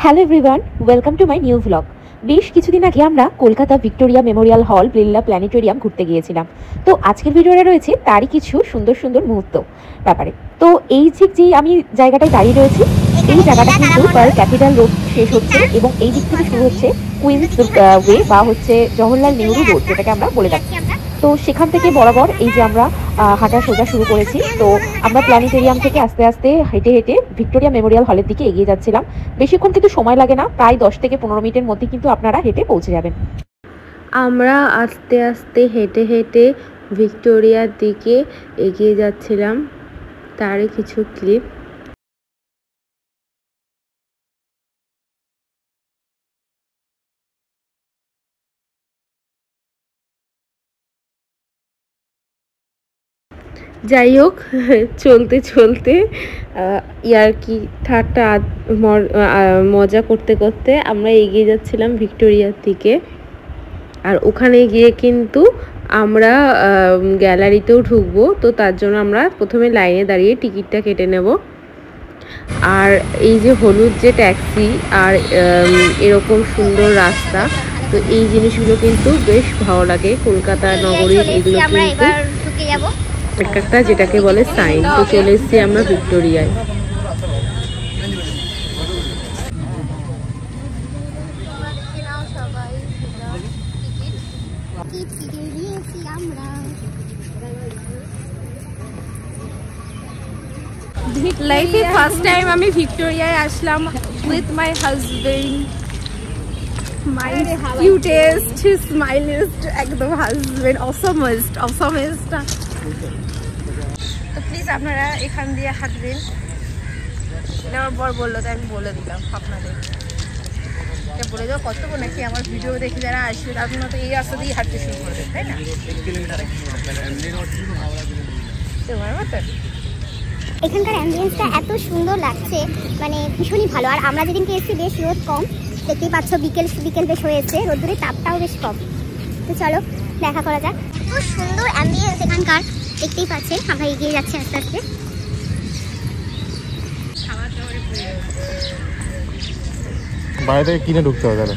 Hello everyone, welcome to my new vlog. বেশ কিছুদিন আগে আমরা কলকাতা ভিক্টোরিয়া মেমোরিয়াল হল, বিড়লা প্ল্যানেটোরিয়াম ঘুরতে গিয়েছিলাম। তো আজকের ভিডিওটা রয়েছে তারই কিছু সুন্দর সুন্দর মুহূর্ত ব্যাপারে। তো এই ঠিক যেই আমি জায়গাটায় দাঁড়িয়ে রয়েছি, এই জায়গাটা কিন্তু পার ক্যাপিটাল রোড শেষ হচ্ছে এবং এই দিক থেকে শুরু হচ্ছে কুইন্স ওয়ে বা হচ্ছে জওহরলাল নেহরু রোড, যেটাকে আমরা বলে থাকি। তো সেখান থেকে বরাবর এই যে আমরা হাঁটা সোজা শুরু করেছি। তো আমরা প্ল্যানেটেরিয়াম থেকে আস্তে আস্তে হেঁটে হেঁটে ভিক্টোরিয়া মেমোরিয়াল হলের দিকে এগিয়ে যাচ্ছিলাম। বেশিক্ষণ কিন্তু সময় লাগে না, প্রায় 10 থেকে 15 মিনিটের মধ্যে কিন্তু আপনারা হেঁটে পৌঁছে যাবেন। আমরা আস্তে আস্তে হেঁটে হেঁটে ভিক্টোরিয়ার দিকে এগিয়ে যাচ্ছিলাম, তারই কিছু ক্লিপ। যাই হোক, চলতে চলতে ইয়ার্কি ঠাট্টা মজা করতে করতে আমরা এগিয়ে যাচ্ছিলাম ভিক্টোরিয়ার দিকে। আর ওখানে গিয়ে কিন্তু আমরা গ্যালারিতেও ঢুকবো, তো তার জন্য আমরা প্রথমে লাইনে দাঁড়িয়ে টিকিটটা কেটে নেব। আর এই যে হলুদ যে ট্যাক্সি আর এরকম সুন্দর রাস্তা, তো এই জিনিসগুলো কিন্তু বেশ ভালো লাগে কলকাতা নগরীর। এগুলো কিন্তু একটা যেটাকে বলে সাইন। তো চলে এসেছি আমরা ভিক্টোরিয়ায়। লাইফে ফার্স্ট টাইম আমি ভিক্টোরিয়ায় আসলাম with my husband, my cutest smiliest একদম হাজবেন্ড, অসমেস্ট। তো প্লিজ আপনারা এখান দিয়ে হাঁটবেন। এটা আমার বর বললো, তাই আমি বলে দিলাম আপনাদের। এটা বলে দেওয়া কর্তব্য নাকি? আমার ভিডিও দেখে যারা আসবে তার তো এই রাস্তা দিয়েই হাঁটতে শুরু করবে, তাই না? তোমার মতন এখানকার অ্যাম্বিয়েন্সটা এত সুন্দর লাগছে, মানে ভীষণই ভালো। আর আমরা যেদিনকে এসেছি বেশ রোদ কম, দেখতেই পাচ্ছ বিকেল বেশ হয়েছে, রোদ্দুরের তাপটাও বেশ কম। তো চলো দেখা করা যাক। খুব সুন্দর অ্যাম্বিয়েন্স এখানকার, দেখতেই পাচ্ছেন। আমরা এগিয়ে যাচ্ছি আস্তে আস্তে। বাইরে থেকে কিনে ঢুকতে হবে তাহলে।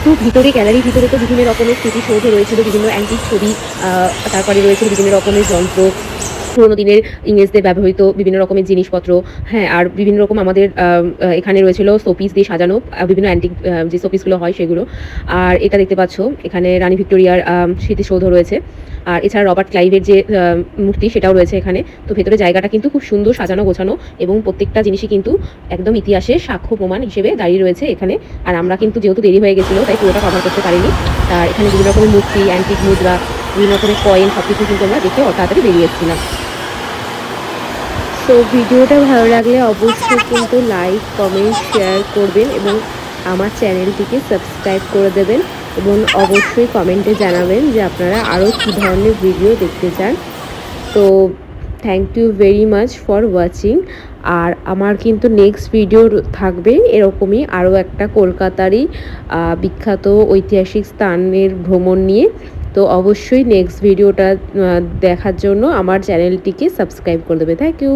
তো ভিতরে গ্যালারির ভিতরে তো বিভিন্ন রকমের স্মৃতিসৌধ রয়েছিল, বিভিন্ন অ্যান্টিক ছবি, তারপরে রয়েছে বিভিন্ন রকমের যন্ত্র, পুরোনো দিনের ইংরেজদের ব্যবহৃত বিভিন্ন রকমের জিনিসপত্র। হ্যাঁ, আর বিভিন্ন রকম আমাদের এখানে রয়েছিল শোপিস দিয়ে সাজানো বিভিন্ন অ্যান্টিক যে শোপিসগুলো হয় সেগুলো। আর এটা দেখতে পাচ্ছ, এখানে রানী ভিক্টোরিয়ার স্মৃতিসৌধ রয়েছে। আর এছাড়া রবার্ট ক্লাইভের যে মূর্তি, সেটাও রয়েছে এখানে। তো ভেতরে জায়গাটা কিন্তু খুব সুন্দর সাজানো গোছানো, এবং প্রত্যেকটা জিনিসই কিন্তু একদম ইতিহাসের সাক্ষ্য প্রমাণ হিসেবে দাঁড়িয়ে রয়েছে এখানে। আর আমরা কিন্তু যেহেতু দেরি হয়ে গেছিলো, তাই পুরোটা কভার করতে পারিনি। আর এখানে বিভিন্ন রকমের মূর্তি, অ্যান্টিক মুদ্রা, বিভিন্ন রকমের কয়েন, সব কিছু কিন্তু আমরা দেখে তাড়াতাড়ি বেরিয়ে এসেছিলাম। তো ভিডিওটা ভালো লাগলে অবশ্যই কিন্তু লাইক, কমেন্ট, শেয়ার করবেন এবং আমার চ্যানেলটিকে সাবস্ক্রাইব করে দেবেন, এবং অবশ্যই কমেন্টে জানাবেন যে আপনারা আরও কী ধরনের ভিডিও দেখতে চান। তো thank you very much for watching. আর আমার কিন্তু নেক্সট ভিডিও থাকবে এরকমই আরও একটা কলকাতারই বিখ্যাত ঐতিহাসিক স্থানের ভ্রমণ নিয়ে। তো অবশ্যই নেক্সট ভিডিওটা দেখার জন্য আমার চ্যানেলটিকে সাবস্ক্রাইব করে দেবে। Thank you.